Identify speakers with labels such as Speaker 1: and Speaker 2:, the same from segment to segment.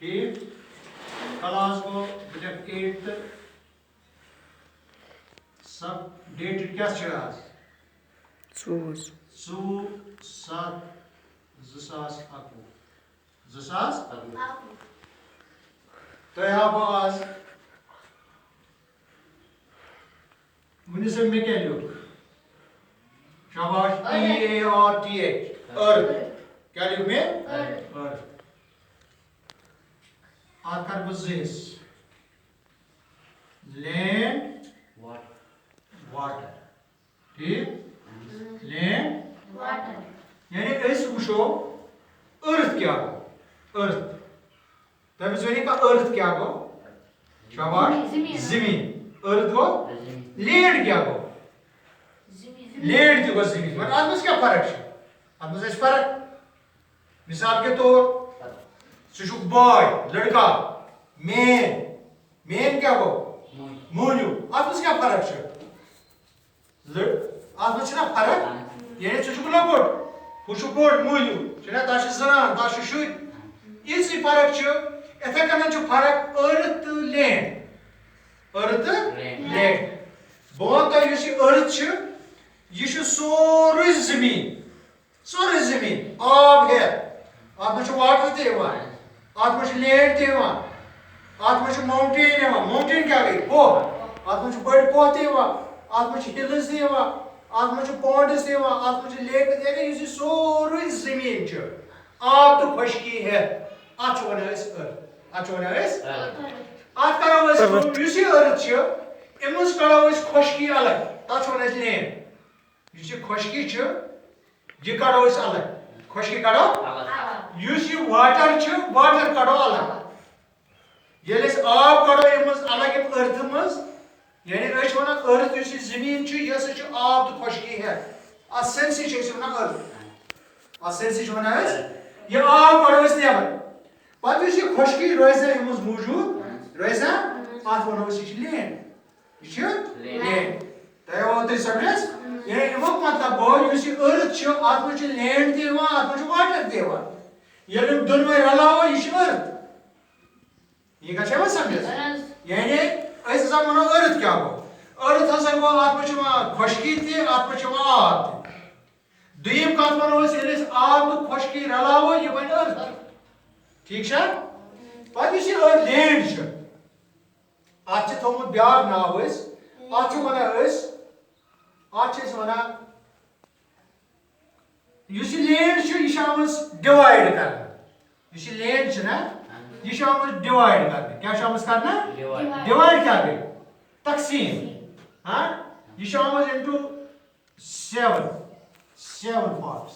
Speaker 1: ठीक क्लास को बेटा 8 सब डेट क्या छ आज 7/7/2011 तो आज मुनिसिपल में क्या लियो शाबाश EARTH अर्थ क्या लियो में अर्थ आकर बजिस लैंड वाटर ठीक लैंड वाटर यानी इस वुशो अर्थ क्या गो अर्थ तब वन का अर्थ क्या गो शाबाश जमीन अर्थ गो लैंड क्या गो लैंड जो गो जमीन मतलब आत्मस क्या फर्क है आत्मस इस फर्क मिसाल के तौर सुशु बॉय लड़का मैन क्या गो मोन्यू आत्मस क्या फर्क है आत्मस ना फर्क यानी सुशु लोगोट हुशु बोट मोन्यू चना ताश जनान ताश शुद इसी फर्क छ एथा कना छ फर्क अर्थ लैंड बहुत यह अर्थ यह सोरे जमीन आब है अत मे वाटर तक लैंड तक माउंटेन क्या गई पोह अत मे बड़ पोह तक हिल्स अत मे पॉन्ड्स अत मे लेक यानी सोरे जमीन आब तो खुशकी है अत वन अर्थ अत करो अर्थ अमज कड़ो खुशकी अलग तथ वन लैंड यह खुशकी यह कड़ो अलग खुशकी कड़ो वाटर कड़ो अलग ये आब कड़ो अमज अलग अर्थ मज यानी वन अर्थ जमीन यह आब तो खुशकी है अत सैंसी वन अर्थ अत सैंसी वन यह आब कड़ो नबर पे खुशकी रोजा अमज मौजूद रोजा अत वो लैंड लैंड तय समझ ये मतलब गो अर्थ अत मे लैंड अत मे वाटर ये दोनों रलाव यह अर्थ यह क्या समझ यानी वनो अर्थ क्या गो अर्थ हसा गो अत मे खुशकी अत मे आब दुम कत वो आब तो खुशकी रलाव यह बन अर्थ ठीक है पे लैंड अत थोमुत ब्याक नाव अत वन लैंड यह आमज डिवाइड कर लैंड ना यह आमज डिवाइड कर क्या आमज कर डिवाइड क्या गई तकसीम हाँ यह आमज इंटू 7 पार्ट्स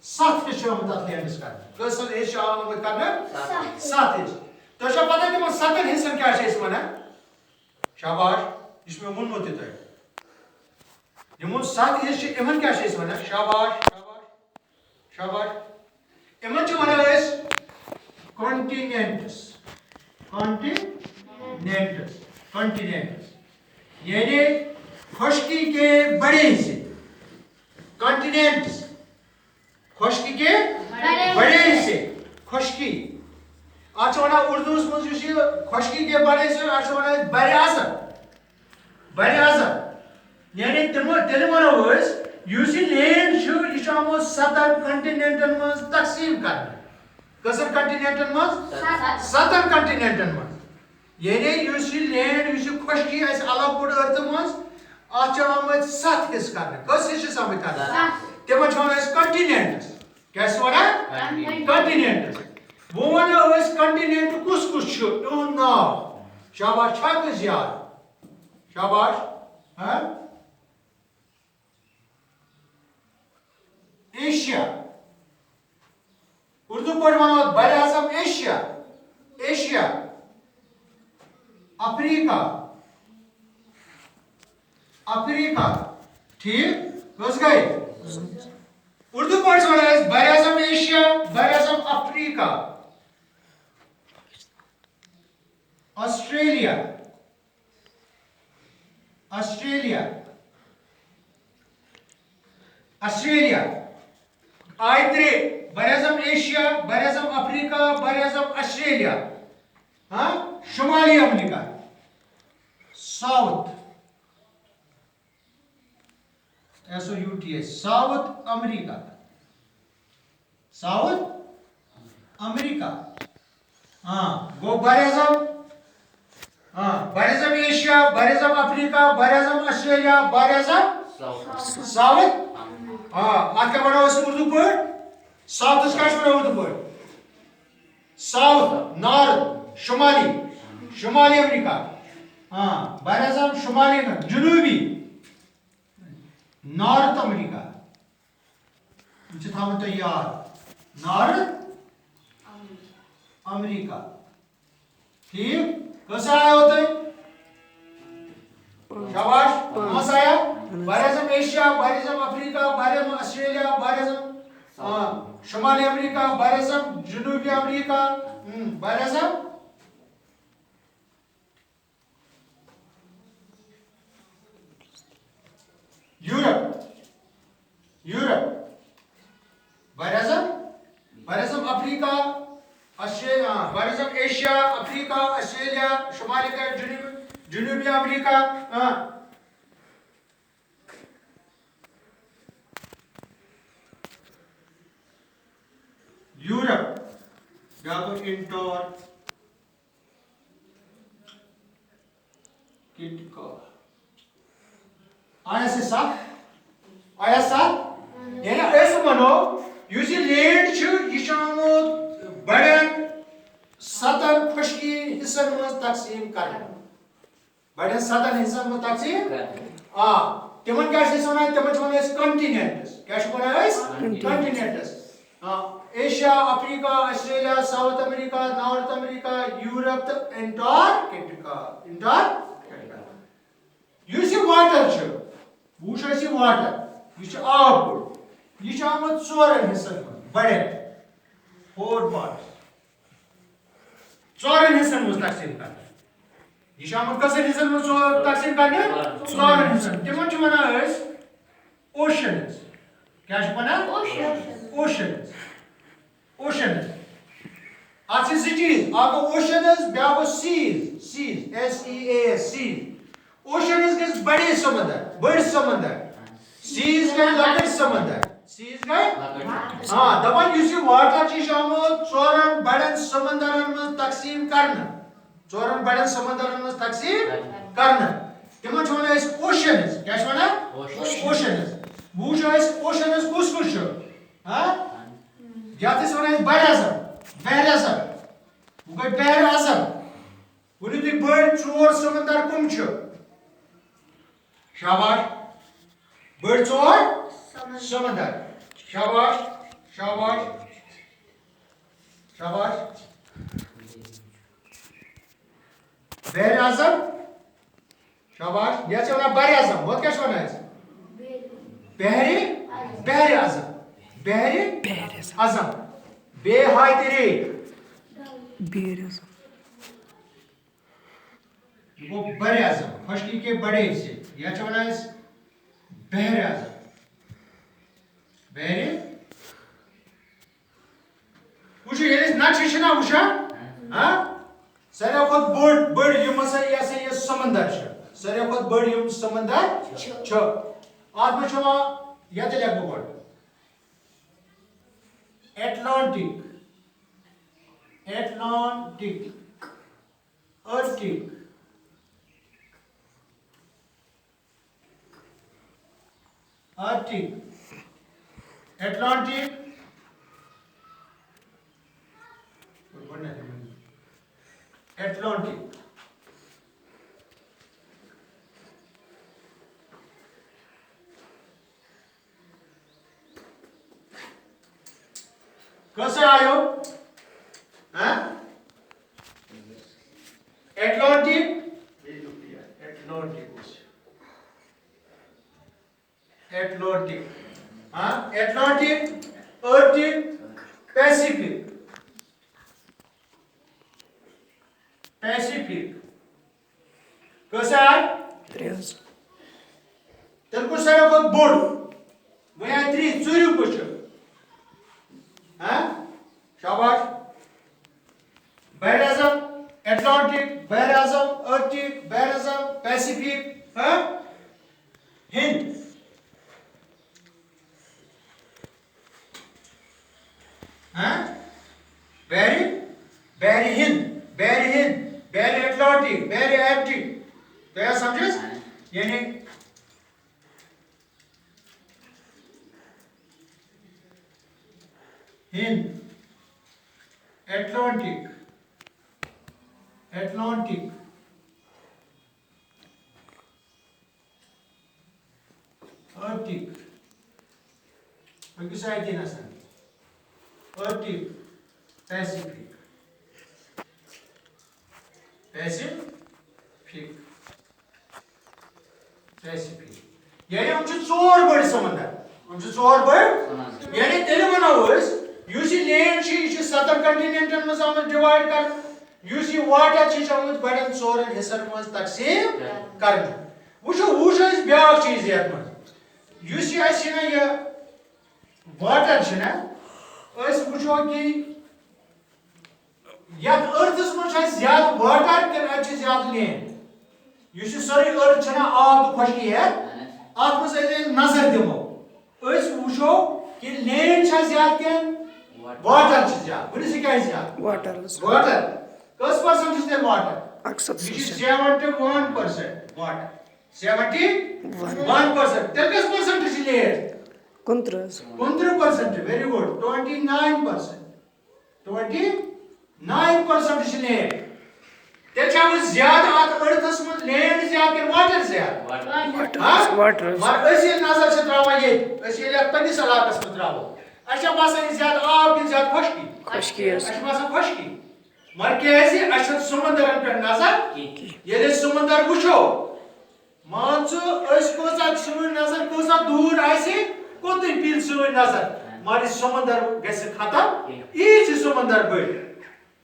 Speaker 1: 7 हिस्से तथ लैंडस कर आमद कर 7 हिस्से तो पता तुम 7 हिस्सन क्या वन शाबाश इसमें वोनमो तुम यमो 7 हिस्से इन क्या वन शाबाश शाबाश शाबाश इन वन कॉन्टिनेंट्स यानी खुशकी के बड़े हिस्से कॉन्टिनेंट्स खुशकी के बड़े हिस्से खुशकी आज उर्दू मज खुशकी के बड़े से बर आजम यानी तेल वनो लैंड यह आमो 7 कंटिनेंटन मज तकसीम कर कसन कंटिनेंटन मज 7 कंटिनेंटन मज यानी लैंड खुशकी अलग बोड़ अर्थ मज अत आमद 7 हिस्स कर कस हिस्से समझ कर तम कंटिनेंट्स क्या कंटिनेंट्स वो वन कंटिनेंट कुछ नाव शाबाश छाक याद शाबाश हाँ एशिया उर्दू पर वनो बर आजम एशिया अफ्रीका ठीक बस गए उर्दू पर बर आजम एशिया बर आजम अफ्रीका ऑस्ट्रेलिया ऑस्ट्रेलिया आयत्रे बर आजम एशिया बर आजम अफ्रीका अफ्रीका, बरअज़म ऑस्ट्रेलिया, हाँ, शुमाली America, south SOUTH, south America, south America, हाँ, गो बरअज़म, हाँ, बरअज़म एशिया, बरअज़म अफ्रीका, बरअज़म ऑस्ट्रेलिया, बरअज़म साउथ, हाँ, आज क्या बना उस उर्दू पर? साउथ का क्या उर्दू पर? साउथ, नॉर्थ, शुमाली, शुमाली अमेरिका, हाँ, बरअज़म शुमाली में जुनूबी, नॉर्थ अमेरिका, मुझे था तो यार, नॉर्थ अमेरिका, ठीक? कैसा आया होता है? शाबाश, कहाँ आया? बरअज़म एशिया, बरअज़म अफ्रीका, बरअज़म ऑस्ट्रेलिया, बरअज़म शुमाली अमेरिका, बरअज़म जुनूबी अमेरिका, बरअज़म यूरोप, यूरोप, बरअज़म अफ्रीका, ऑस्ट्रेलिया, बरअज़म एशिया, अफ्रीका, ऑस्ट्रेलिया, शुमाली का जुनूबी अमेरिका, यूरोप या तो इंटर आया से साथ आया साथ यानी ऐसे मनो युस लैंड यह बड़न सतन खुशकी हिस्सन में तकसीम कर बड़न सतन हिस्सन में तकसीम तिमन क्या वन तिमन कंटिनेंट्स क्या continents Asia, Africa, Australia, south America, north America, Europe तो एंटार्कटिका, युस वाटर वुच वाटर यह आब यह आमुत चोरन हिस्सन में बड़े 4 पार्ट्स चोरन हिस्सन में तकसीम कर यह आमुत कसन हिस्सन में तकसीम करने चोरन हिस्सन तिमन वनान ओशन्स क्या वनान ओशन्स ओशन्स आज चीज आप ओशन्स ब्या सीज SEAS सीज ओशन्स गए बड़े समंदर सीज गए लकट समंदर सीज गए दपान युस वाटर चोरन बड़न समंदरन में तकसीम करना चोरन बड़न समंदरन में तकसीम करना तिमन वन ओशन्स क्या ओशन्स वो ओशन्स कुस कुस यथ वन बहर वो गई बहर अज़म वन तुम बड़ 4 समंदर कम शाबाश बड़ 4 समंदर शाबाश शाबाश शाबाश बहर अज़म शाबाश यह बर अज़म वो क्या वन बहर अज़म बे हाय तेरे वो बड़े अज़म खुशकी के बड़े हिस्से यह वन बहर अज़म बहर वो नक्श वुचा सारे खुद बड़ यह समंदर सारे खुद बड़ समंदर at यह लिख बह Atlantic, Arctic, Atlantic, Atlantic, कैसे आयो Atlantic, Arctic, Pacific, कैसे आए तेल को सारे को बोर्ड वह 3 चूरू कुछ शाबाश Bari Hind, Bari Atlantic, Bari Arctic. तो यह समझे? यानी Hind, Atlantic, Arctic. Bagi saya di nasan. Arctic, Pacific. यानी हमसे चोर बड़ समंदर यानी तेरे बनाओस यूसी लैंड ची 7 कंटिनेंटन में हम डिवाइड कर यूसी वाटर ची हम बड़न चोरन हिस्सन में तकसीम कर वो इस ब्याक चीज यात में यूसी ऐसी ना ये वाटर ची ना अस वुचो कि यात अर्थस में ज्यादा वाटर के ज्यादा लैंड यूसी सारी अर्थ छना आब तो खुशकी है आप में से नजर दिमो अस वुचो कि लैंड छ ज्यादा के वाटर छ ज्यादा बुनी से क्या ज्यादा वाटर कस परसेंटेज दे वाटर 71% वाटर 71% तेल कस percentage land 15% very good 29% land तेल चाहे ज्यादा आत अर्थस में लैंड ज्यादा के वाटर ज्यादा वाटर मर असी नजर से त्रावा ये असी ले पन्नी सलाकस में त्रावो अच्छा बासा ज्यादा आब की ज्यादा खुशकी अच्छा बासा खुशकी मर कैसे अच्छा समुद्रन पे नजर ये समुद्र वुचो मानसो अस कोसा सुन नजर कोसा दूर आसी कोतई पील सुन नजर मर समुद्र गसे खत्म ई समुद्र बड़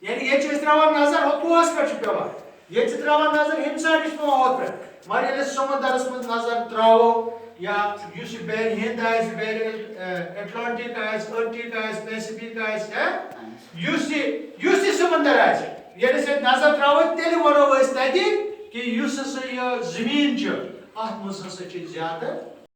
Speaker 1: यानी ये त्रावान नजर हो पोस पे पेवान ये त्रावान नजर हिमसार पेवान पे मारे समुद्रस में नजर त्रावो या यूस बेर हिंद आइस बेर Atlantic ice Arctic ice Pacific ice है यूसी समुद्र आइस ये से नजर त्रावो तेल वनो अस तति कि यूस से ये जमीन छ आत्म से ज्यादा